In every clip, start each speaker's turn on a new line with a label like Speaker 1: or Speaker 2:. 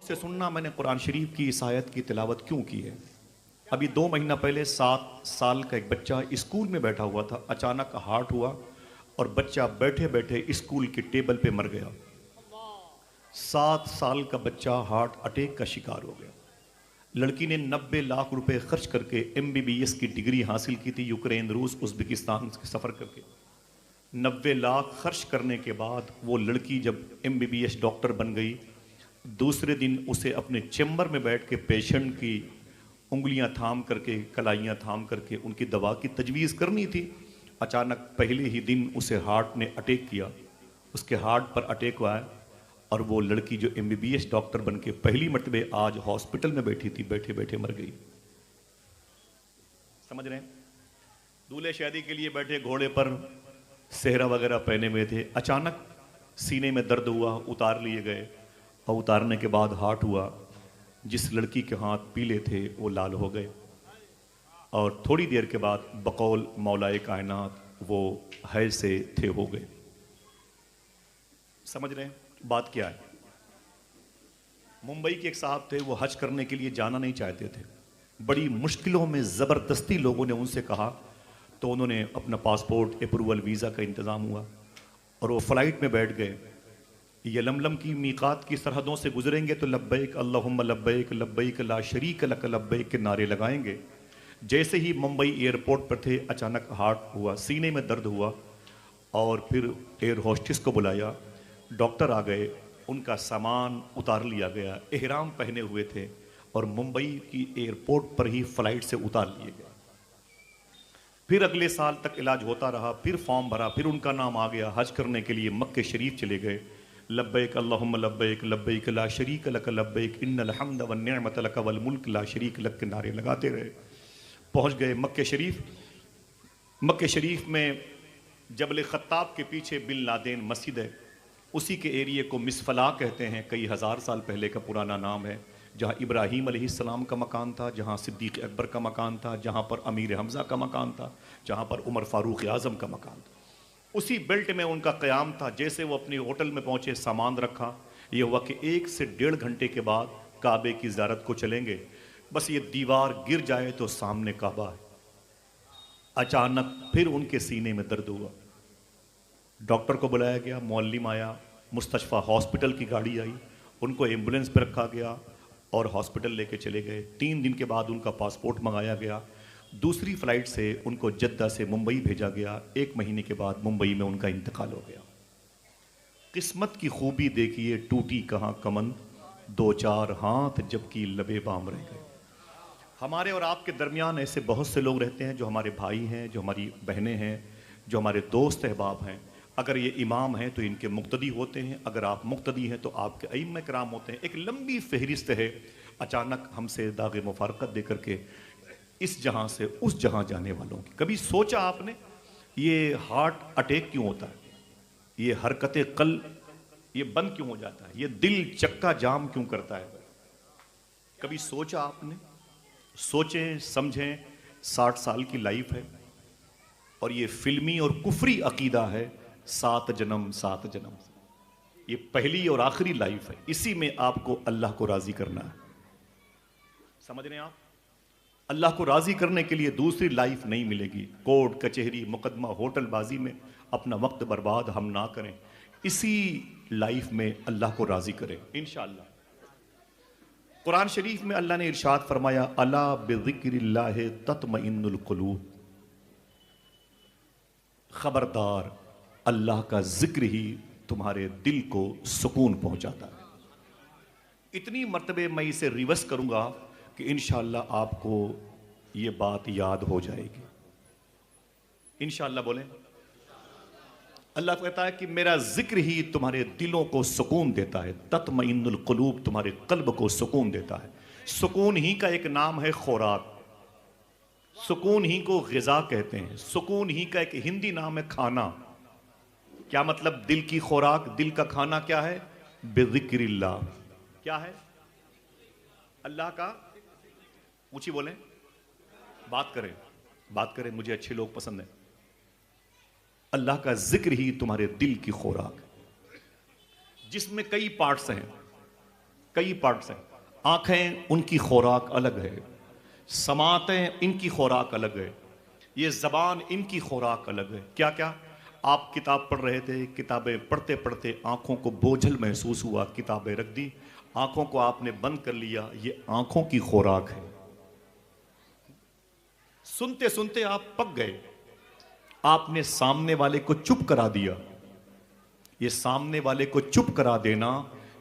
Speaker 1: سے سننا میں نے قرآن شریف کی اس آیت کی تلاوت کیوں کی ہے۔ ابھی 2 مہینہ پہلے 7 سال کا ایک بچہ اسکول میں بیٹھا ہوا تھا، اچانک ہارٹ ہوا اور بچہ بیٹھے بیٹھے اسکول کے ٹیبل پہ مر گیا۔ 7 سال کا بچہ ہارٹ اٹیک کا شکار ہو گیا۔ لڑکی نے 90 لاکھ روپے خرچ کر کے MBBS کی ڈگری حاصل کی تھی، یوکرین، روس، ازبکستان سے سفر کر کے۔ 90 لاکھ خرچ کرنے کے بعد وہ لڑکی جب MBBS ڈاکٹر بن گئی، دوسرے دن اسے اپنے چیمبر میں بیٹھ کے پیشنٹ کی انگلیاں تھام کر کے، کلائیاں تھام کر کے ان کی دوا کی تجویز کرنی تھی۔ اچانک پہلے ہی دن اسے ہارٹ نے اٹیک کیا، اس کے ہارٹ پر اٹیک ہوا ہے، اور وہ لڑکی جو MBBS ڈاکٹر بن کے پہلی مرتبہ آج ہاسپٹل میں بیٹھی تھی، بیٹھے بیٹھے مر گئی۔ سمجھ رہے ہیں؟ دولہے شادی کے لیے بیٹھے گھوڑے پر، صحرا وغیرہ پہنے ہوئے تھے، اچانک سینے میں درد ہوا، اتار لیے گئے، اور اتارنے کے بعد ہارٹ ہوا۔ جس لڑکی کے ہاتھ پیلے تھے وہ لال ہو گئے، اور تھوڑی دیر کے بعد بقول مولائے کائنات وہ حیض سے تھے ہو گئے۔ سمجھ رہے ہیں بات کیا ہے؟ ممبئی کے ایک صاحب تھے، وہ حج کرنے کے لیے جانا نہیں چاہتے تھے، بڑی مشکلوں میں زبردستی لوگوں نے ان سے کہا، تو انہوں نے اپنا پاسپورٹ اپروول، ویزا کا انتظام ہوا، اور وہ فلائٹ میں بیٹھ گئے۔ یلملم کی میقات کی سرحدوں سے گزریں گے تو لبیک اللہم لبیک لبیک لا شریک لک لبیک کے نعرے لگائیں گے۔ جیسے ہی ممبئی ایئرپورٹ پر تھے، اچانک ہارٹ ہوا، سینے میں درد ہوا، اور پھر ایئر ہوسٹس کو بلایا، ڈاکٹر آ گئے، ان کا سامان اتار لیا گیا، احرام پہنے ہوئے تھے، اور ممبئی کی ایئرپورٹ پر ہی فلائٹ سے اتار لیے گئے۔ پھر اگلے سال تک علاج ہوتا رہا، پھر فارم بھرا، پھر ان کا نام آ گیا، حج کرنے کے لیے مکہ شریف چلے گئے۔ لبیک اللہم لبیک لبیک لا شریک لک لبیک ان الحمد والنعمت لک والملک لا شریک لک کے نعرے لگاتے رہے۔ پہنچ گئے مکہ شریف۔ مکہ شریف میں جبل خطاب کے پیچھے بن لادین مسجد ہے، اسی کے ایریے کو مسفلا کہتے ہیں، کئی ہزار سال پہلے کا پرانا نام ہے، جہاں ابراہیم علیہ السلام کا مکان تھا، جہاں صدیق اکبر کا مکان تھا، جہاں پر امیر حمزہ کا مکان تھا، جہاں پر عمر فاروق اعظم کا مکان تھا۔ اسی بیلٹ میں ان کا قیام تھا۔ جیسے وہ اپنے ہوٹل میں پہنچے، سامان رکھا، یہ ہوا کہ 1 سے 1.5 گھنٹے کے بعد کعبے کی زیارت کو چلیں گے، بس یہ دیوار گر جائے تو سامنے کعبہ ہے۔ اچانک پھر ان کے سینے میں درد ہوا، ڈاکٹر کو بلایا گیا، معلم آیا، مستشفیٰ ہاسپٹل کی گاڑی آئی، ان کو ایمبولینس پہ رکھا گیا اور ہاسپٹل لے کے چلے گئے۔ 3 دن کے بعد ان کا پاسپورٹ منگایا گیا، دوسری فلائٹ سے ان کو جدہ سے ممبئی بھیجا گیا۔ 1 مہینے کے بعد ممبئی میں ان کا انتقال ہو گیا۔ قسمت کی خوبی دیکھیے، ٹوٹی کہاں کمن، 2 4 ہاتھ جب کی لبے بام رہ گئے۔ ہمارے اور آپ کے درمیان ایسے بہت سے لوگ رہتے ہیں جو ہمارے بھائی ہیں، جو ہماری بہنیں ہیں، جو ہمارے دوست احباب ہیں۔ اگر یہ امام ہیں تو ان کے مقتدی ہوتے ہیں، اگر آپ مقتدی ہیں تو آپ کے ائمہ کرام ہوتے ہیں۔ ایک لمبی فہرست ہے۔ اچانک ہم سے داغ مفارقت دے کر کے اس جہاں سے اس جہاں جانے والوں کی، کبھی سوچا آپ نے یہ ہارٹ اٹیک کیوں ہوتا ہے؟ یہ حرکت قلب یہ بند کیوں ہو جاتا ہے؟ یہ دل چکا جام کیوں کرتا ہے؟ کبھی سوچا آپ نے؟ سوچیں، سمجھیں۔ 60 سال کی لائف ہے، اور یہ فلمی اور کفری عقیدہ ہے 7 جنم 7 جنم۔ یہ پہلی اور آخری لائف ہے، اسی میں آپ کو اللہ کو راضی کرنا ہے۔ سمجھ رہے ہیں آپ؟ اللہ کو راضی کرنے کے لیے دوسری لائف نہیں ملے گی۔ کورٹ کچہری، مقدمہ، ہوٹل بازی میں اپنا وقت برباد ہم نہ کریں، اسی لائف میں اللہ کو راضی کریں انشاءاللہ۔ قرآن شریف میں اللہ نے ارشاد فرمایا، الا بذکر اللہ تطمئن القلوب، خبردار، اللہ کا ذکر ہی تمہارے دل کو سکون پہنچاتا ہے۔ اتنی مرتبہ میں اسے ریورس کروں گا کہ انشاءاللہ آپ کو یہ بات یاد ہو جائے گی۔ انشاءاللہ بولیں۔ اللہ کہتا ہے کہ میرا ذکر ہی تمہارے دلوں کو سکون دیتا ہے، تطمئن القلوب، تمہارے قلب کو سکون دیتا ہے۔ سکون ہی کا ایک نام ہے خوراک، سکون ہی کو غذا کہتے ہیں، سکون ہی کا ایک ہندی نام ہے کھانا۔ کیا مطلب دل کی خوراک، دل کا کھانا کیا ہے؟ بذکر اللہ۔ کیا ہے؟ اللہ کا، اونچی بولیں، بات کریں، مجھے اچھے لوگ پسند ہیں۔ اللہ کا ذکر ہی تمہارے دل کی خوراک، جس میں کئی پارٹس ہیں۔ کئی پارٹس ہیں. آنکھیں ان کی خوراک الگ ہے، سماعتیں ان کی خوراک الگ ہے، یہ زبان ان کی خوراک الگ ہے. کیا کیا آپ کتاب پڑھ رہے تھے، کتابیں پڑھتے پڑھتے آنکھوں کو بوجھل محسوس ہوا، کتابیں رکھ دی، آنکھوں کو آپ نے بند کر لیا، یہ آنکھوں کی خوراک ہے. سنتے سنتے آپ پک گئے، آپ نے سامنے والے کو چپ کرا دیا. یہ سامنے والے کو چپ کرا دینا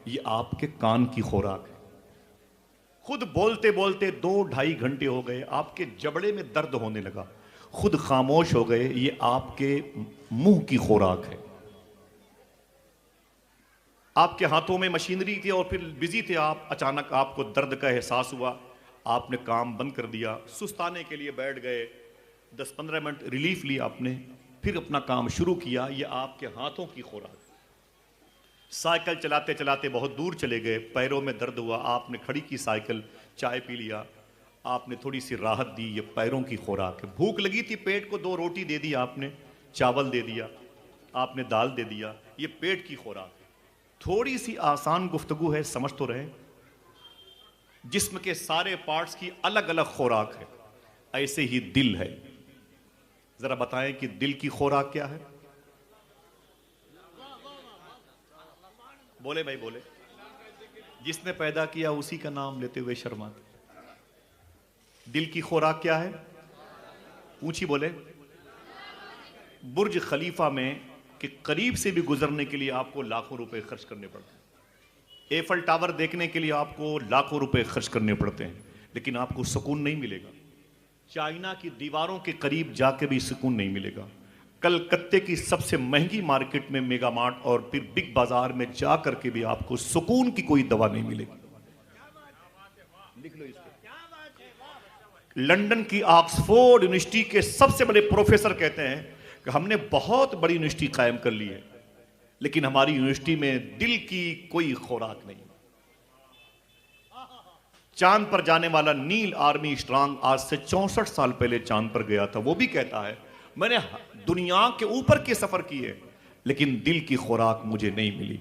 Speaker 1: یہ آپ کے کان کی خوراک ہے. خود بولتے بولتے 2-2.5 گھنٹے ہو گئے، آپ کے جبڑے میں درد ہونے لگا، خود خاموش ہو گئے، یہ آپ کے منہ کی خوراک ہے. آپ کے ہاتھوں میں مشینری تھی اور پھر بزی تھے آپ، اچانک آپ کو درد کا احساس ہوا، آپ نے کام بند کر دیا، سستانے کے لیے بیٹھ گئے، 10-15 منٹ ریلیف لی آپ نے، پھر اپنا کام شروع کیا. یہ آپ کے ہاتھوں کی خوراک. سائیکل چلاتے چلاتے بہت دور چلے گئے، پیروں میں درد ہوا، آپ نے کھڑی کی سائیکل، چائے پی لیا، آپ نے تھوڑی سی راحت دی، یہ پیروں کی خوراک ہے. بھوک لگی تھی، پیٹ کو 2 روٹی دے دی آپ نے، چاول دے دیا، آپ نے دال دے دیا، یہ پیٹ کی خوراک ہے. تھوڑی سی آسان گفتگو ہے، سمجھ تو رہے. جسم کے سارے پارٹس کی الگ الگ خوراک ہے. ایسے ہی دل ہے. ذرا بتائیں کہ دل کی خوراک کیا ہے؟ بولے بھائی بولے. جس نے پیدا کیا اسی کا نام لیتے ہوئے شرماتے. دل کی خوراک کیا ہے؟ اونچی بولے. برج خلیفہ میں کہ قریب سے بھی گزرنے کے لیے آپ کو لاکھوں روپے خرچ کرنے پڑتے ہیں. ایفل ٹاور دیکھنے کے لیے آپ کو لاکھوں روپے خرچ کرنے پڑتے ہیں، لیکن آپ کو سکون نہیں ملے گا. چائنا کی دیواروں کے قریب جا کے بھی سکون نہیں ملے گا. کلکتے کی سب سے مہنگی مارکیٹ میں میگا مارٹ اور پھر بگ بازار میں جا کر کے بھی آپ کو سکون کی کوئی دوا نہیں ملے گی. لکھ لو اس کو. لندن کی آکسفورڈ یونیورسٹی کے سب سے بڑے پروفیسر کہتے ہیں کہ ہم نے بہت بڑی یونیورسٹی قائم کر لی ہے، لیکن ہماری یونیورسٹی میں دل کی کوئی خوراک نہیں. چاند پر جانے والا نیل آرمی اسٹرانگ آج سے 64 سال پہلے چاند پر گیا تھا. وہ بھی کہتا ہے میں نے دنیا کے اوپر کے سفر کیے لیکن دل کی خوراک مجھے نہیں ملی.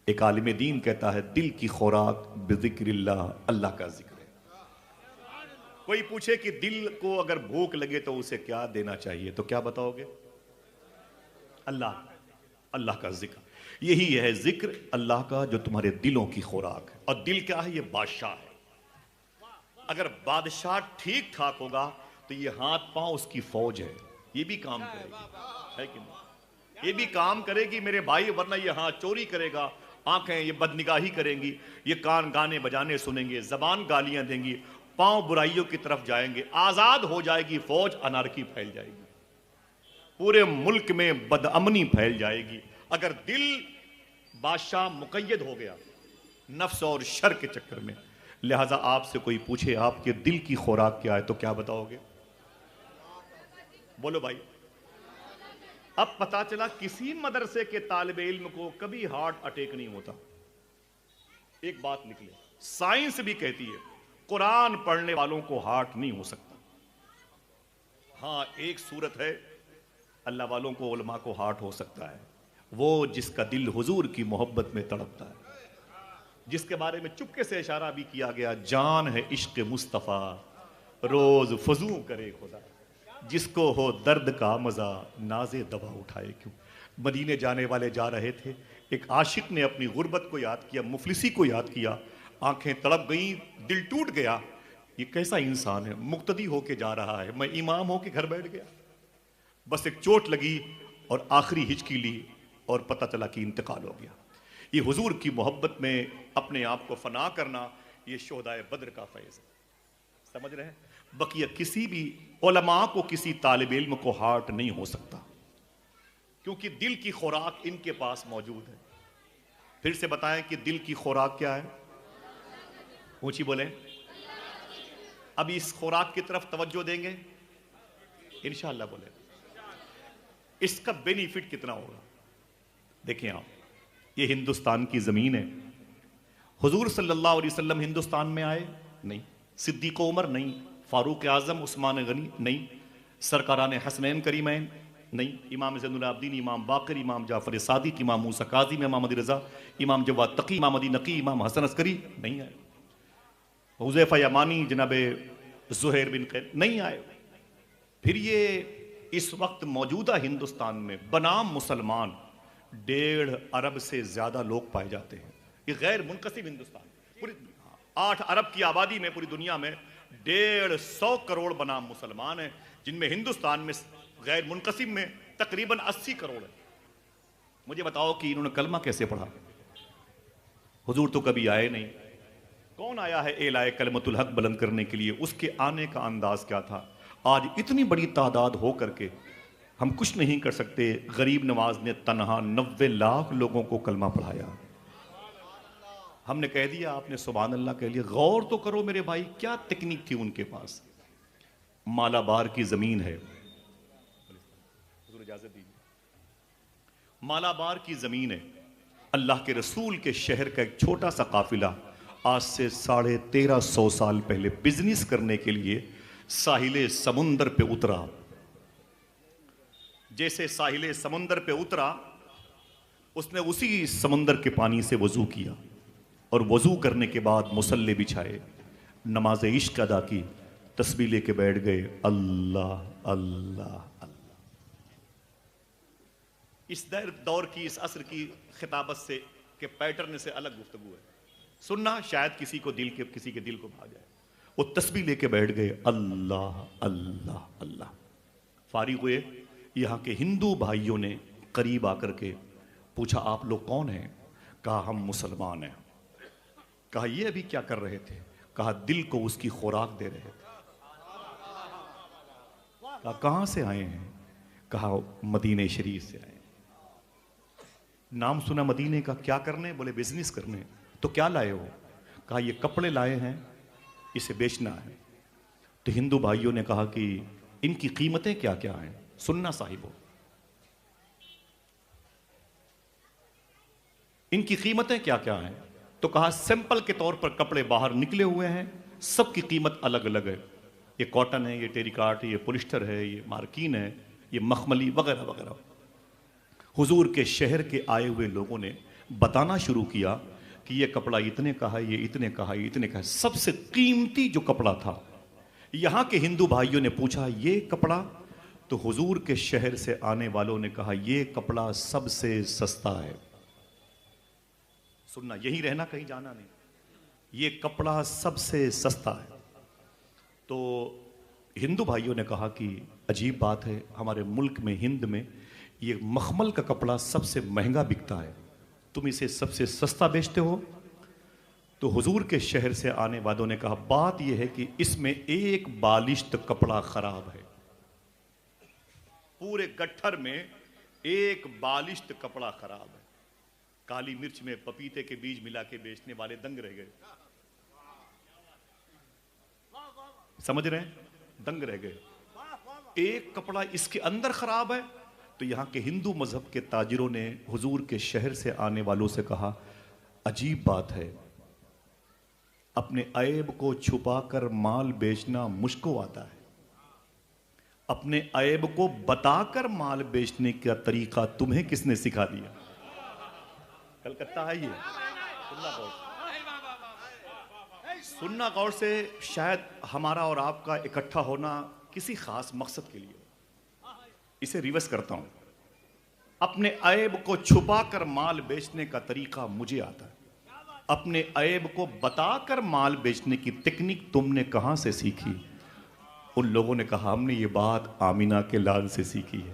Speaker 1: ایک عالم دین کہتا ہے دل کی خوراک بذکر اللہ، اللہ کا ذکر ہے. کوئی پوچھے کہ دل کو اگر بھوک لگے تو اسے کیا دینا چاہیے، تو کیا بتاؤ گے؟ اللہ، اللہ کا ذکر. یہی ہے ذکر اللہ کا جو تمہارے دلوں کی خوراک ہے. اور دل کیا ہے؟ یہ بادشاہ ہے. اگر بادشاہ ٹھیک ٹھاک ہوگا تو یہ ہاتھ پاؤں اس کی فوج ہے، یہ بھی کام کرے گی، ہے کہ نہیں؟ یہ بھی کام کرے گی میرے بھائی، ورنہ یہ ہاتھ چوری کرے گا، آنکھیں یہ بدنگاہی کریں گی، یہ کان گانے بجانے سنیں گے، زبان گالیاں دیں گی، پاؤں برائیوں کی طرف جائیں گے. آزاد ہو جائے گی فوج، انارکی پھیل جائے گی، پورے ملک میں بدامنی پھیل جائے گی. اگر دل بادشاہ مقید ہو گیا نفس اور شر کے چکر میں. لہذا آپ سے کوئی پوچھے آپ کے دل کی خوراک کیا ہے تو کیا بتاؤ گے؟ بولو بھائی. اب پتا چلا کسی مدرسے کے طالب علم کو کبھی ہارٹ اٹیک نہیں ہوتا. ایک بات نکلے، سائنس بھی کہتی ہے قرآن پڑھنے والوں کو ہارٹ نہیں ہو سکتا. ہاں ایک صورت ہے اللہ والوں کو، علماء کو ہارٹ ہو سکتا ہے، وہ جس کا دل حضور کی محبت میں تڑپتا ہے، جس کے بارے میں چپکے سے اشارہ بھی کیا گیا، جان ہے عشق مصطفیٰ روز فضو کرے خدا، جس کو ہو درد کا مزہ ناز دوا اٹھائے کیوں. مدینے جانے والے جا رہے تھے، ایک عاشق نے اپنی غربت کو یاد کیا، مفلسی کو یاد کیا، آنکھیں تڑپ گئیں، دل ٹوٹ گیا. یہ کیسا انسان ہے، مقتدی ہو کے جا رہا ہے، میں امام ہو کے گھر بیٹھ گیا. بس ایک چوٹ لگی اور آخری ہچکی لی اور پتہ چلا کہ انتقال ہو گیا. یہ حضور کی محبت میں اپنے آپ کو فنا کرنا، یہ شہدائے بدر کا فیض ہے. سمجھ رہے ہیں؟ بقیہ کسی بھی علماء کو، کسی طالب علم کو ہارٹ نہیں ہو سکتا، کیونکہ دل کی خوراک ان کے پاس موجود ہے. پھر سے بتائیں کہ دل کی خوراک کیا ہے؟ اونچی بولیں. اب اس خوراک کی طرف توجہ دیں گے انشاءاللہ. بولیں اس کا بینیفٹ کتنا ہوگا. دیکھیں آپ، یہ ہندوستان کی زمین ہے. حضور صلی اللہ علیہ وسلم ہندوستان میں آئے نہیں، صدیق عمر نہیں، فاروق اعظم عثمان غنی نہیں، سرکاران حسنین کریمین نہیں، امام زین العابدین، امام باقر، امام جعفر صادق، امام موسیٰ کاظم، امام علی رضا، امام جواد تقی، امام علی نقی، امام حسن عسکری نہیں آئے، حذیفہ یمانی، جناب زہیر بن قین نہیں آئے۔ پھر یہ اس وقت موجودہ ہندوستان میں بنام مسلمان 1.5 ارب سے زیادہ لوگ پائے جاتے ہیں۔ یہ غیر منقسم ہندوستان، پوری 8 ارب کی آبادی میں پوری دنیا میں 150 کروڑ بنام مسلمان ہیں، جن میں ہندوستان میں غیر منقسم میں تقریباً 80 کروڑ ہے۔ مجھے بتاؤ کہ انہوں نے کلمہ کیسے پڑھا؟ حضور تو کبھی آئے نہیں، کون آیا ہے اعلائے کلمت الحق بلند کرنے کے لیے؟ اس کے آنے کا انداز کیا تھا؟ آج اتنی بڑی تعداد ہو کر کے ہم کچھ نہیں کر سکتے۔ غریب نواز نے تنہا 90 لاکھ لوگوں کو کلمہ پڑھایا۔ ہم نے کہہ دیا، آپ نے سبحان اللہ کہہ لیا۔ غور تو کرو میرے بھائی، کیا تکنیک تھی ان کے پاس۔ مالابار کی زمین ہے، حضور اجازت دیجیے، مالابار کی زمین ہے، اللہ کے رسول کے شہر کا ایک چھوٹا سا قافلہ آج سے 1350 سال پہلے بزنس کرنے کے لیے ساحل سمندر پہ اترا۔ جیسے ساحل سمندر پہ اترا، اس نے اسی سمندر کے پانی سے وضو کیا، اور وضو کرنے کے بعد مصلی بچھائے، نماز عشق ادا کی، تسبیح لے کے بیٹھ گئے، اللہ اللہ اللہ۔ اس دور کی، اس عصر کی خطابت سے کہ پیٹرن سے الگ گفتگو ہے، سننا شاید کسی کے دل کو بھا جائے۔ وہ تسبیح لے کے بیٹھ گئے، اللہ اللہ اللہ۔ فارغ ہوئے، یہاں کے ہندو بھائیوں نے قریب آ کر کے پوچھا، آپ لوگ کون ہیں؟ کہا ہم مسلمان ہیں۔ کہا یہ ابھی کیا کر رہے تھے؟ کہا دل کو اس کی خوراک دے رہے تھے۔ کہا کہاں سے آئے ہیں؟ کہا مدینہ شریف سے آئے۔ نام سنا مدینے کا، کیا کرنے؟ بولے بزنس کرنے۔ تو کیا لائے ہو؟ کہا یہ کپڑے لائے ہیں، اسے بیچنا ہے۔ تو ہندو بھائیوں نے کہا کہ ان کی قیمتیں کیا کیا ہیں؟ سننا صاحبو، ان کی قیمتیں کیا کیا ہیں؟ تو کہا سیمپل کے طور پر کپڑے باہر نکلے ہوئے ہیں، سب کی قیمت الگ الگ ہے۔ یہ کاٹن ہے، یہ ٹیریکاٹ ہے، یہ پولسٹر ہے، یہ مارکین ہے، یہ مخملی وغیرہ وغیرہ۔ حضور کے شہر کے آئے ہوئے لوگوں نے بتانا شروع کیا کہ یہ کپڑا اتنے کا ہے، یہ اتنے کا ہے، یہ اتنے کا ہے۔ سب سے قیمتی جو کپڑا تھا، یہاں کے ہندو بھائیوں نے پوچھا یہ کپڑا؟ تو حضور کے شہر سے آنے والوں نے کہا یہ کپڑا سب سے سستا ہے۔ سننا، یہی رہنا، کہیں جانا نہیں۔ یہ کپڑا سب سے سستا ہے۔ تو ہندو بھائیوں نے کہا کہ عجیب بات ہے، ہمارے ملک میں، ہند میں، یہ مخمل کا کپڑا سب سے مہنگا بکتا ہے، تم اسے سب سے سستا بیچتے ہو؟ تو حضور کے شہر سے آنے والوں نے کہا بات یہ ہے کہ اس میں ایک بالشت کپڑا خراب ہے، پورے گٹھر میں ایک بالشت کپڑا خراب ہے۔ کالی مرچ میں پپیتے کے بیج ملا کے بیچنے والے دنگ رہ گئے، سمجھ رہے ہیں؟ دنگ رہ گئے، ایک کپڑا اس کے اندر خراب ہے۔ تو یہاں کے ہندو مذہب کے تاجروں نے حضور کے شہر سے آنے والوں سے کہا عجیب بات ہے، اپنے عیب کو چھپا کر مال بیچنا مجھ کو آتا ہے، اپنے عیب کو بتا کر مال بیچنے کا طریقہ تمہیں کس نے سکھا دیا؟ کلکتہ ہے یہ، سننا غور سے۔ شاید ہمارا اور آپ کا اکٹھا ہونا کسی خاص مقصد کے لیے، اسے ریورس کرتا ہوں۔ اپنے عیب کو چھپا کر مال بیچنے کا طریقہ مجھے آتا ہے، اپنے عیب کو بتا کر مال بیچنے کی تکنیک تم نے کہاں سے سیکھی؟ ان لوگوں نے کہا ہم نے یہ بات آمینہ کے لال سے سیکھی ہے،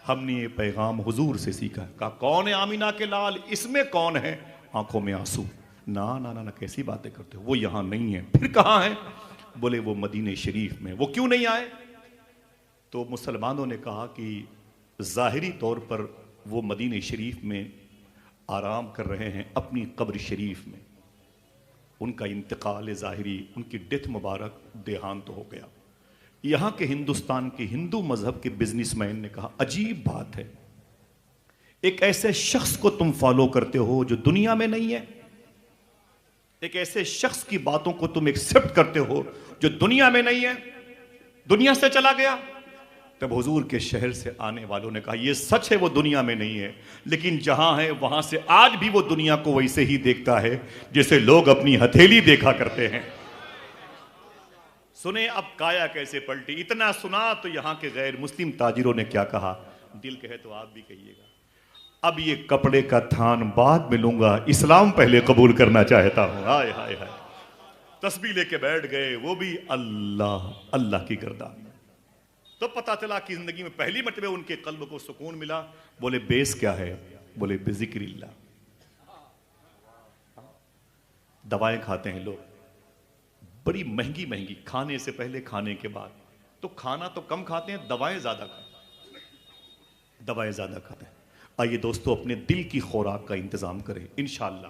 Speaker 1: ہم نے یہ پیغام حضور سے سیکھا ہے۔ کہا کون ہے آمینہ کے لال؟ اس میں کون ہے؟ آنکھوں میں آنسو، نا نا نا کیسی باتیں کرتے ہو، وہ یہاں نہیں ہے۔ پھر کہاں ہیں؟ بولے وہ مدینہ شریف میں۔ وہ کیوں نہیں آئے؟ تو مسلمانوں نے کہا کہ ظاہری طور پر وہ مدینہ شریف میں آرام کر رہے ہیں، اپنی قبر شریف میں، ان کا انتقال ظاہری، ان کی ڈیتھ مبارک، دیہانت ہو گیا۔ یہاں کے ہندوستان کے ہندو مذہب کے بزنس مین نے کہا عجیب بات ہے، ایک ایسے شخص کو تم فالو کرتے ہو جو دنیا میں نہیں ہے، ایک ایسے شخص کی باتوں کو تم ایکسپٹ کرتے ہو جو دنیا میں نہیں ہے، دنیا سے چلا گیا۔ تب حضور کے شہر سے آنے والوں نے کہا یہ سچ ہے وہ دنیا میں نہیں ہے، لیکن جہاں ہے وہاں سے آج بھی وہ دنیا کو ویسے ہی دیکھتا ہے جیسے لوگ اپنی ہتھیلی دیکھا کرتے ہیں۔ سنیں اب کایا کیسے پلٹی، اتنا سنا تو یہاں کے غیر مسلم تاجروں نے کیا کہا، دل کہے تو آپ بھی کہیے گا، اب یہ کپڑے کا تھان بعد میں لوں گا، اسلام پہلے قبول کرنا چاہتا ہوں۔ ہائے ہائے ہائے، تسبیح لے کے بیٹھ گئے، وہ بھی اللہ اللہ کی گردان میں۔ تو پتا چلا کہ زندگی میں پہلی مرتبہ ان کے قلب کو سکون ملا۔ بولے بیس کیا ہے؟ بولے بذکر اللہ۔ دوائیں کھاتے ہیں لوگ بڑی مہنگی مہنگی، کھانے سے پہلے کھانے کے بعد، تو کھانا تو کم کھاتے ہیں، دوائیں زیادہ کھاتے ہیں، دوائیں زیادہ کھاتے ہیں۔ آئیے دوستو اپنے دل کی خوراک کا انتظام کریں، انشاءاللہ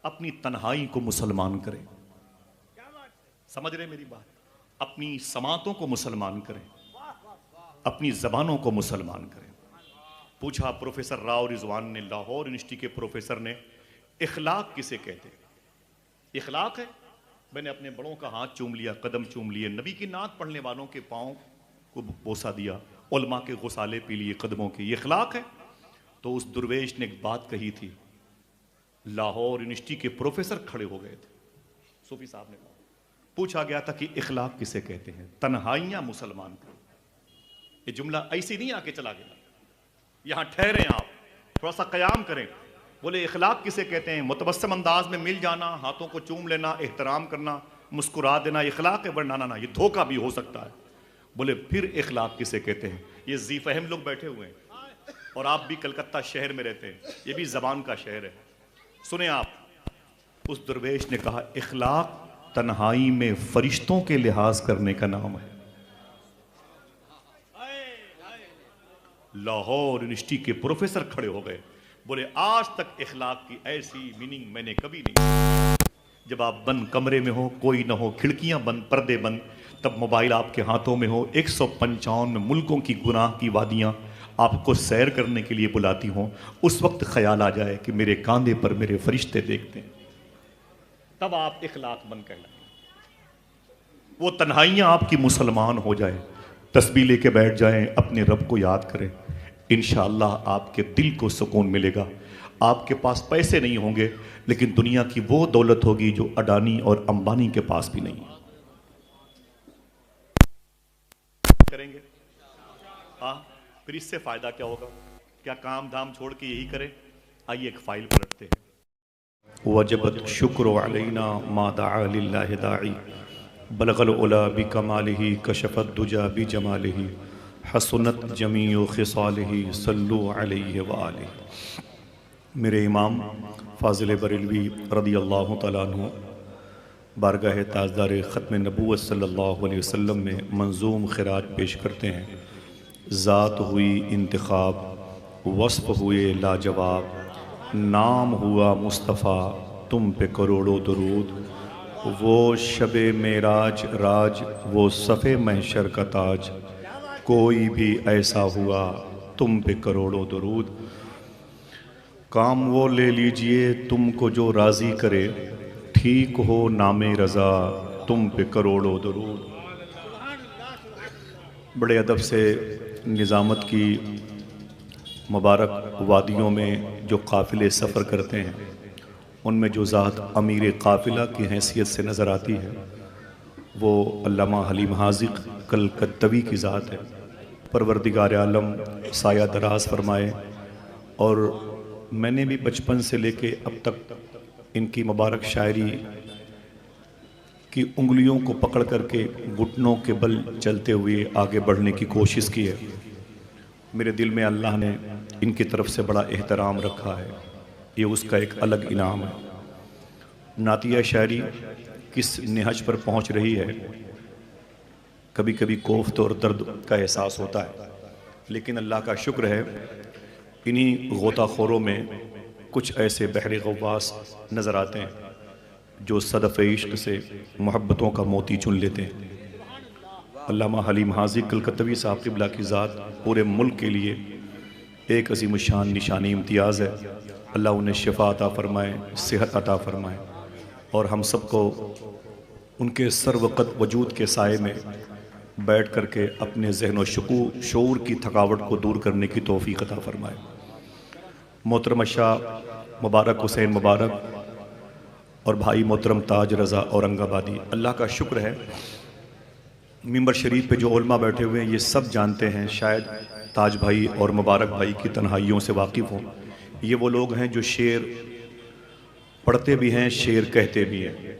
Speaker 1: اپنی تنہائی کو مسلمان کریں، سمجھ رہے میری بات؟ اپنی سماعتوں کو مسلمان کریں، اپنی زبانوں کو مسلمان کریں۔ پوچھا پروفیسر راؤ رضوان نے، لاہور یونیورسٹی کے پروفیسر نے، اخلاق کسے کہتے ہیں؟ اخلاق ہے میں نے اپنے بڑوں کا ہاتھ چوم لیا، قدم چوم لیے، نبی کی نعت پڑھنے والوں کے پاؤں کو بوسہ دیا، علماء کے غسالے پی لیے قدموں کے، یہ اخلاق ہے؟ تو اس درویش نے ایک بات کہی تھی، لاہور یونیورسٹی کے پروفیسر کھڑے ہو گئے تھے، صوفی صاحب نے کہا، پوچھا گیا تھا کہ اخلاق کسے کہتے ہیں؟ تنہائیاں مسلمان کو۔ یہ جملہ ایسی نہیں آ کے چلا گیا، یہاں ٹھہریں آپ، تھوڑا سا قیام کریں۔ بولے اخلاق کسے کہتے ہیں؟ متبسم انداز میں مل جانا، ہاتھوں کو چوم لینا، احترام کرنا، مسکرا دینا، اخلاق ہے؟ ورنہ نہ یہ دھوکہ بھی ہو سکتا ہے۔ بولے پھر اخلاق کسے کہتے ہیں؟ یہ ذی فہم لوگ بیٹھے ہوئے ہیں، اور آپ بھی کلکتہ شہر میں رہتے ہیں، یہ بھی زبان کا شہر ہے۔ سنیں آپ، اس درویش نے کہا اخلاق تنہائی میں فرشتوں کے لحاظ کرنے کا نام ہے۔ لاہور یونیورسٹی کے پروفیسر کھڑے ہو گئے، بولے آج تک اخلاق کی ایسی میننگ میں نے کبھی نہیں۔ جب آپ بند کمرے میں ہو، کوئی نہ ہو، کھڑکیاں بند، پردے بند، تب موبائل آپ کے ہاتھوں میں ہو، 155 ملکوں کی گناہ کی وادیاں آپ کو سیر کرنے کے لیے بلاتی ہوں، اس وقت خیال آ جائے کہ میرے کاندھے پر میرے فرشتے دیکھتے ہیں، تب آپ اخلاق بن کہلائیں۔ وہ تنہائیاں آپ کی مسلمان ہو جائیں، تسبیح لے کے بیٹھ جائیں، اپنے رب کو یاد کریں، انشاءاللہ آپ کے دل کو سکون ملے گا۔ آپ کے پاس پیسے نہیں ہوں گے، لیکن دنیا کی وہ دولت ہوگی جو اڈانی اور امبانی کے پاس بھی نہیں کریں گے۔ پھر اس سے فائدہ کیا ہوگا؟ کیا کام دھام چھوڑ کے یہی کریں؟ آئیے ایک فائل پلٹتے ہیں۔ وجبت شکر علینا ما دعا للہ داعی، بلغ العلا بکمالہ، کشف الدجا بجمالہ، حسنت جمیع خصالہ، صلو علیہ وآلہ۔ میرے امام فاضل بریلوی رضی اللہ تعالیٰ عنہ بارگاہ تاجدار ختم نبوت صلی اللہ علیہ وسلم میں منظوم خراج پیش کرتے ہیں۔ ذات ہوئی انتخاب، وصف ہوئے لاجواب، نام ہوا مصطفیٰ، تم پہ کروڑوں درود، وہ شب معراج راج، وہ صف محشر کا تاج، کوئی بھی ایسا ہوا تم پہ کروڑوں درود، کام وہ لے لیجئے تم کو جو راضی کرے، ٹھیک ہو نام رضا تم پہ کروڑوں درود۔ بڑے ادب سے نظامت کی مبارک وادیوں میں جو قافلے سفر کرتے ہیں، ان میں جو ذات امیر قافلہ کی حیثیت سے نظر آتی ہے وہ علامہ حلیم حاذق کلکتوی کی ذات ہے۔ پروردگار عالم سایہ دراز فرمائے، اور میں نے بھی بچپن سے لے کے اب تک ان کی مبارک شاعری کی انگلیوں کو پکڑ کر کے گھٹنوں کے بل چلتے ہوئے آگے بڑھنے کی کوشش کی ہے۔ میرے دل میں اللہ نے ان کی طرف سے بڑا احترام رکھا ہے، یہ اس کا ایک الگ انعام ہے۔ نعتیہ شاعری کس نہج پر پہنچ رہی ہے، کبھی کبھی کوفت اور درد کا احساس ہوتا ہے، لیکن اللہ کا شکر ہے انہی غوطہ خوروں میں کچھ ایسے بحر غواص نظر آتے ہیں جو صدف عشق سے محبتوں کا موتی چن لیتے ہیں۔ علامہ حلیم حاذق کلکتوی صاحب قبلہ کی ذات پورے ملک کے لیے ایک عظیم الشان نشانی امتیاز ہے۔ اللہ انہیں شفا عطا فرمائے، صحت عطا فرمائے، اور ہم سب کو ان کے سر وقت وجود کے سائے میں بیٹھ کر کے اپنے ذہن و شعور کی تھکاوٹ کو دور کرنے کی توفیق عطا فرمائے۔ محترم شاہ مبارک حسین مبارک اور بھائی محترم تاج رضا اورنگ آبادی، اللہ کا شکر ہے ممبر شریف پہ جو علماء بیٹھے ہوئے ہیں یہ سب جانتے ہیں، شاید تاج بھائی اور مبارک بھائی کی تنہائیوں سے واقف ہوں۔ یہ وہ لوگ ہیں جو شعر پڑھتے بھی ہیں، شعر کہتے بھی ہیں،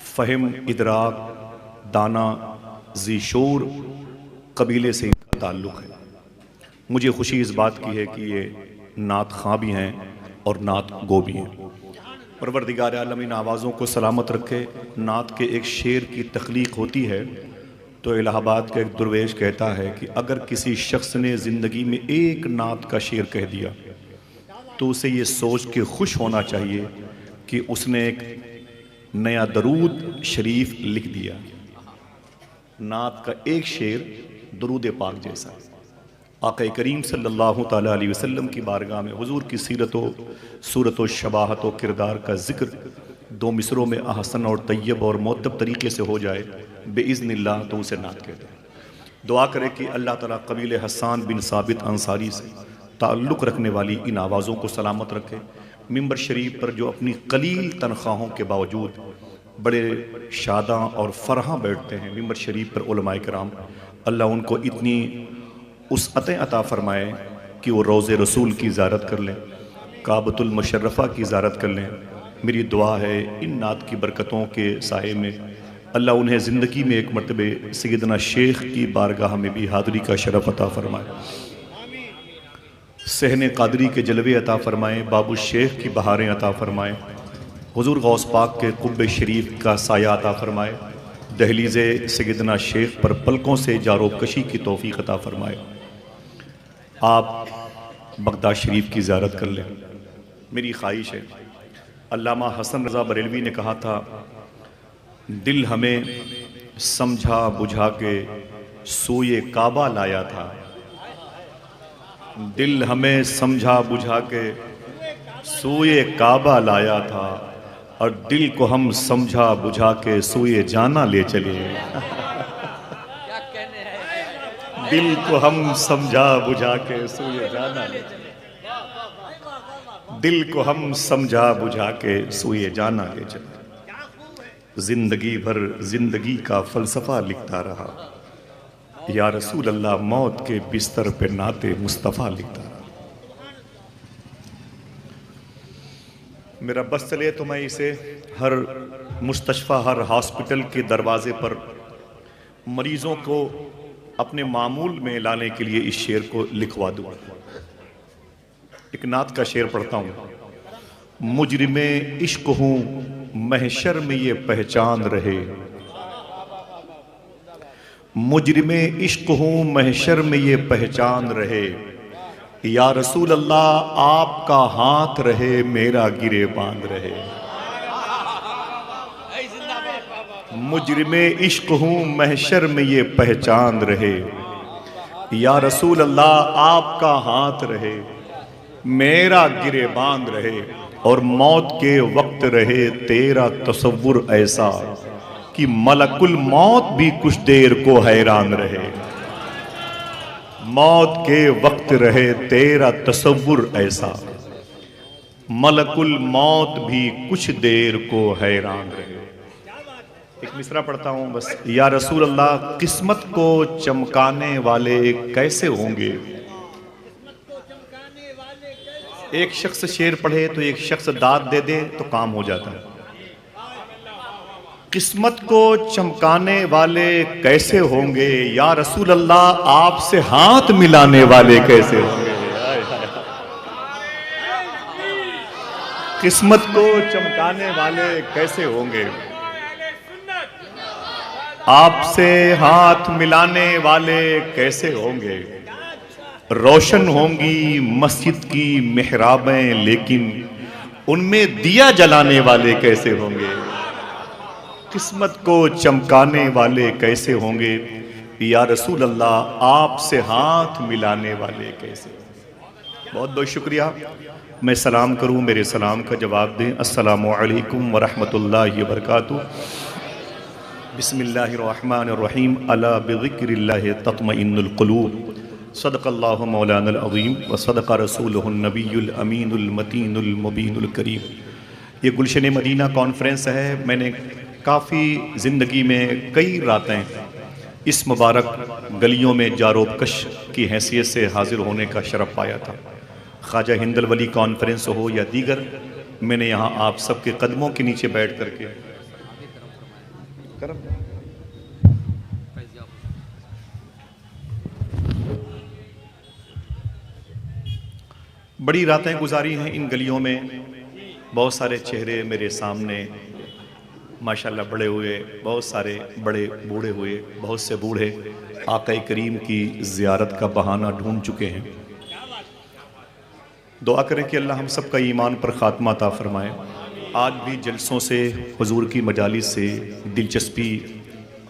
Speaker 1: فہم، ادراک، دانا، ذی شعور قبیلے سے ان کا تعلق ہے۔ مجھے خوشی اس بات کی ہے کہ یہ نعت خواں بھی ہیں اور نعت گو بھی ہیں۔ پروردگار عالم ان آوازوں کو سلامت رکھے۔ نعت کے ایک شعر کی تخلیق ہوتی ہے تو الہ آباد کا ایک درویش کہتا ہے کہ اگر کسی شخص نے زندگی میں ایک نعت کا شعر کہہ دیا تو اسے یہ سوچ کے خوش ہونا چاہیے کہ اس نے ایک نیا درود شریف لکھ دیا۔ نعت کا ایک شعر درود پاک جیسا۔ آقا کریم صلی اللہ تعالیٰ علیہ وسلم کی بارگاہ میں حضور کی سیرت و صورت و شباہت و کردار کا ذکر دو مصروں میں احسن اور طیب اور معطب طریقے سے ہو جائے بِإِذْنِ اللہ تو اسے نعت کہتے ہیں۔ دعا کرے کہ اللہ تعالیٰ قبیل حسان بن ثابت انصاری سے تعلق رکھنے والی ان آوازوں کو سلامت رکھے۔ ممبر شریف پر جو اپنی قلیل تنخواہوں کے باوجود بڑے شاداں اور فرحاں بیٹھتے ہیں ممبر شریف پر علماء کرام، اللہ ان کو اتنی وسعتیں عطا فرمائے کہ وہ روضہ رسول کی زیارت کر لیں، کعبۃ المشرفہ کی زیارت کر لیں۔ میری دعا ہے ان نعت کی برکتوں کے سائے میں اللہ انہیں زندگی میں ایک مرتبہ سیدنا شیخ کی بارگاہ میں بھی حاضری کا شرف عطا فرمائے، صحن قادری کے جلوے عطا فرمائے، باب الشیخ کی بہاریں عطا فرمائے، حضور غوث پاک کے قبہ شریف کا سایہ عطا فرمائے، دہلیز سیدنا شیخ پر پلکوں سے جارو کشی کی توفیق عطا فرمائے۔ آپ بغداد شریف کی زیارت کر لیں۔ میری خواہش ہے، علامہ حسن رضا بریلوی نے کہا تھا، دل ہمیں سمجھا بجھا کے سوئے کعبہ لایا تھا، دل ہمیں سمجھا بجھا کے سوئے کعبہ لایا تھا، اور دل کو ہم سمجھا بجھا کے سوئے جانا لے چلے۔ دل کو ہم سمجھا بجھا کے سوئے جانا لے چلے، دل کو ہم سمجھا بجھا کے سوئے جانا لے چلے۔ زندگی بھر زندگی کا فلسفہ لکھتا رہا، یا رسول اللہ موت کے بستر پہ نعت مصطفیٰ لکھتا رہا۔ میرا بس چلے تو میں اسے ہر مستشفیٰ، ہر ہاسپٹل کے دروازے پر مریضوں کو اپنے معمول میں لانے کے لیے اس شعر کو لکھوا دوں۔ ایک نعت کا شعر پڑھتا ہوں۔ مجرم عشق ہوں محشر میں یہ پہچان رہے، مجرم عشق ہوں محشر میں یہ پہچان رہے، یا رسول اللہ آپ کا ہاتھ رہے میرا گرے باندھ رہے۔ مجرم عشق ہوں محشر میں یہ پہچان رہے، یا رسول اللہ آپ کا ہاتھ رہے میرا گرے باندھ رہے، اور موت کے وقت رہے تیرا تصور ایسا کہ ملک الموت بھی کچھ دیر کو حیران رہے۔ موت کے وقت رہے تیرا تصور ایسا، ملک الموت بھی کچھ دیر کو حیران رہے۔ ایک مصرع پڑھتا ہوں بس۔ یا رسول اللہ قسمت کو چمکانے والے کیسے ہوں گے؟ ایک شخص شعر پڑھے تو ایک شخص داد دے دے تو کام ہو جاتا ہے۔ قسمت کو چمکانے والے کیسے ہوں گے؟ یا رسول اللہ آپ سے ہاتھ ملانے والے کیسے ہوں گے؟ قسمت کو چمکانے والے کیسے ہوں گے؟ آپ سے ہاتھ ملانے والے کیسے ہوں گے؟ روشن ہوں گی مسجد کی محرابیں لیکن ان میں دیا جلانے والے کیسے ہوں گے؟ قسمت کو چمکانے والے کیسے ہوں گے؟ یا رسول اللہ آپ سے ہاتھ ملانے والے کیسے؟ بہت بہت شکریہ۔ میں سلام کروں، میرے سلام کا جواب دیں۔ السلام علیکم ورحمۃ اللہ وبرکاتہ۔ بسم اللہ الرحمن الرحیم الا بذکر اللہ تطمئن القلوب صدق اللہ مولانا العظیم وصدق رسولہ النبی الامین المتین المبین الکریم۔ یہ گلشن مدینہ کانفرنس ہے۔ میں نے کافی زندگی میں کئی راتیں اس مبارک گلیوں میں جاروب کش کی حیثیت سے حاضر ہونے کا شرف پایا تھا۔ خواجہ ہند الولی کانفرنس ہو یا دیگر، میں نے یہاں آپ سب کے قدموں کے نیچے بیٹھ کر کے بڑی راتیں گزاری ہیں ان گلیوں میں۔ بہت سارے چہرے میرے سامنے ماشاءاللہ بڑے ہوئے، بہت سارے بڑے بوڑھے ہوئے، بہت سے بوڑھے آقا کریم کی زیارت کا بہانہ ڈھونڈ چکے ہیں۔ دعا کریں کہ اللہ ہم سب کا ایمان پر خاتمہ عطا فرمائے۔ آج بھی جلسوں سے، حضور کی مجالس سے دلچسپی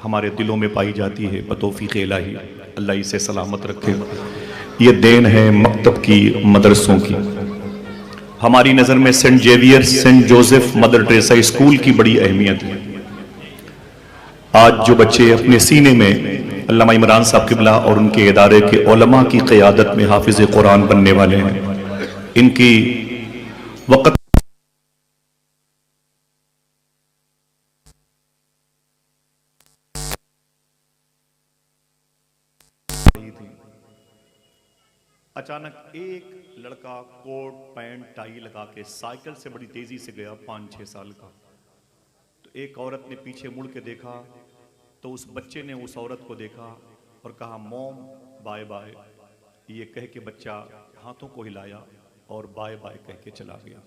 Speaker 1: ہمارے دلوں میں پائی جاتی ہے بتوفیق الہی۔ اللہ اسے سلامت رکھے۔ یہ دین ہے مکتب کی، مدرسوں کی۔ ہماری نظر میں Saint Xavier, Saint Joseph, Mother Teresa school کی بڑی اہمیت ہے۔ آج جو بچے اپنے سینے میں علامہ عمران صاحب قبلہ اور ان کے ادارے کے علماء کی قیادت میں حافظ قرآن بننے والے ہیں، ان کی وقت اچانک ایک لڑکا کوٹ پینٹ ٹائی لگا کے سائیکل سے بڑی تیزی سے گیا، 5-6 سال کا۔ تو ایک عورت نے پیچھے مڑ کے دیکھا تو اس بچے نے اس عورت کو دیکھا اور کہا موم بائے بائے۔ یہ کہہ کے بچہ ہاتھوں کو ہلایا اور بائے بائے کہہ کے چلا گیا۔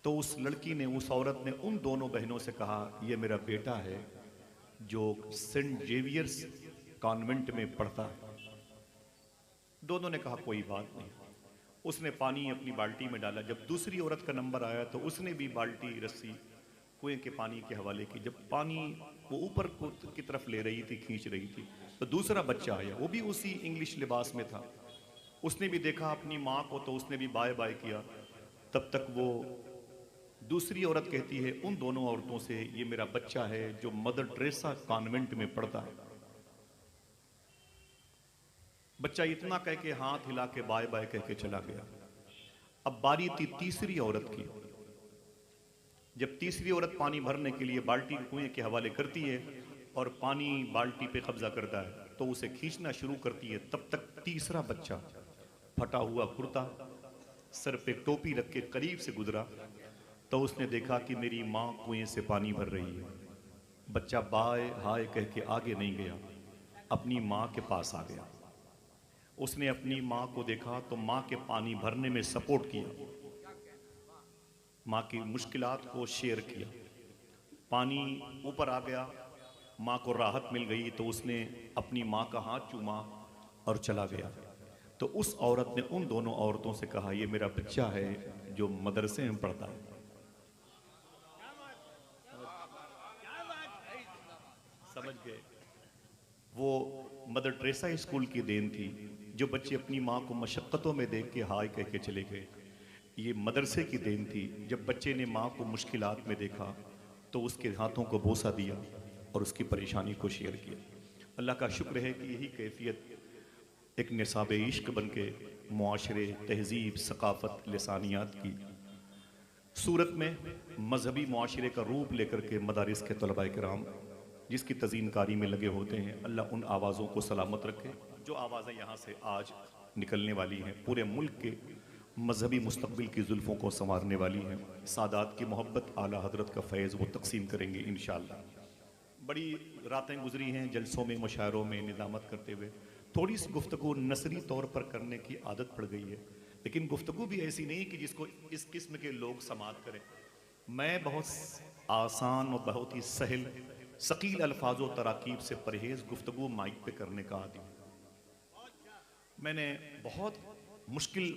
Speaker 1: تو اس لڑکی نے، اس عورت نے ان دونوں بہنوں سے کہا یہ میرا بیٹا ہے جو سینٹ جیویئرس کانوینٹ میں پڑھتا ہے۔ دونوں نے کہا کوئی بات نہیں۔ اس نے پانی اپنی بالٹی میں ڈالا۔ جب دوسری عورت کا نمبر آیا تو اس نے بھی بالٹی رسی کنویں کے پانی کے حوالے کی۔ جب پانی وہ اوپر کی طرف لے رہی تھی، کھینچ رہی تھی، تو دوسرا بچہ آیا، وہ بھی اسی انگلش لباس میں تھا۔ اس نے بھی دیکھا اپنی ماں کو تو اس نے بھی بائے بائے کیا۔ تب تک وہ دوسری عورت کہتی ہے ان دونوں عورتوں سے یہ میرا بچہ ہے جو مدر ٹریسا کانوینٹ میں پڑھتا ہے۔ بچہ اتنا کہہ کے ہاتھ ہلا کے بائے بائے کہہ کے چلا گیا۔ اب باری تھی تیسری عورت کی۔ جب تیسری عورت پانی بھرنے کے لیے بالٹی کنویں کے حوالے کرتی ہے اور پانی بالٹی پہ قبضہ کرتا ہے تو اسے کھینچنا شروع کرتی ہے، تب تک تیسرا بچہ پھٹا ہوا کرتا، سر پہ ٹوپی رکھ کے قریب سے گزرا تو اس نے دیکھا کہ میری ماں کنویں سے پانی بھر رہی ہے۔ بچہ بائے ہائے کہہ کے آگے نہیں گیا، اپنی ماں کے پاس آ گیا۔ اس نے اپنی ماں کو دیکھا تو ماں کے پانی بھرنے میں سپورٹ کیا، ماں کی مشکلات کو شیئر کیا۔ پانی اوپر آ گیا، ماں کو راحت مل گئی تو اس نے اپنی ماں کا ہاتھ چوما اور چلا گیا۔ تو اس عورت نے ان دونوں عورتوں سے کہا یہ میرا بچہ ہے جو مدرسے میں پڑھتا ہے۔ سمجھ گئے؟ وہ مدر ٹریسا اسکول کی دین تھی۔ جو بچے اپنی ماں کو مشقتوں میں دیکھ کے ہائے کہہ کے چلے گئے، یہ مدرسے کی دین تھی۔ جب بچے نے ماں کو مشکلات میں دیکھا تو اس کے ہاتھوں کو بوسہ دیا اور اس کی پریشانی کو شیئر کیا۔ اللہ کا شکر ہے کہ یہی کیفیت ایک نصاب عشق بن کے معاشرے، تہذیب، ثقافت، لسانیات کی صورت میں مذہبی معاشرے کا روپ لے کر کے مدارس کے طلباء کرام جس کی تزئین کاری میں لگے ہوتے ہیں، اللہ ان آوازوں کو سلامت رکھے۔ جو آوازیں یہاں سے آج نکلنے والی ہیں پورے ملک کے مذہبی مستقبل کی زلفوں کو سنوارنے والی ہیں۔ سادات کی محبت، اعلیٰ حضرت کا فیض وہ تقسیم کریں گے انشاءاللہ۔ بڑی راتیں گزری ہیں جلسوں میں، مشاعروں میں ندامت کرتے ہوئے۔ تھوڑی سی گفتگو نثری طور پر کرنے کی عادت پڑ گئی ہے، لیکن گفتگو بھی ایسی نہیں کہ جس کو اس قسم کے لوگ سماعت کریں۔ میں بہت آسان اور بہت ہی سہل ثقیل الفاظ و تراکیب سے پرہیز گفتگو مائک پہ کرنے کا عادی ہوں۔ میں نے بہت مشکل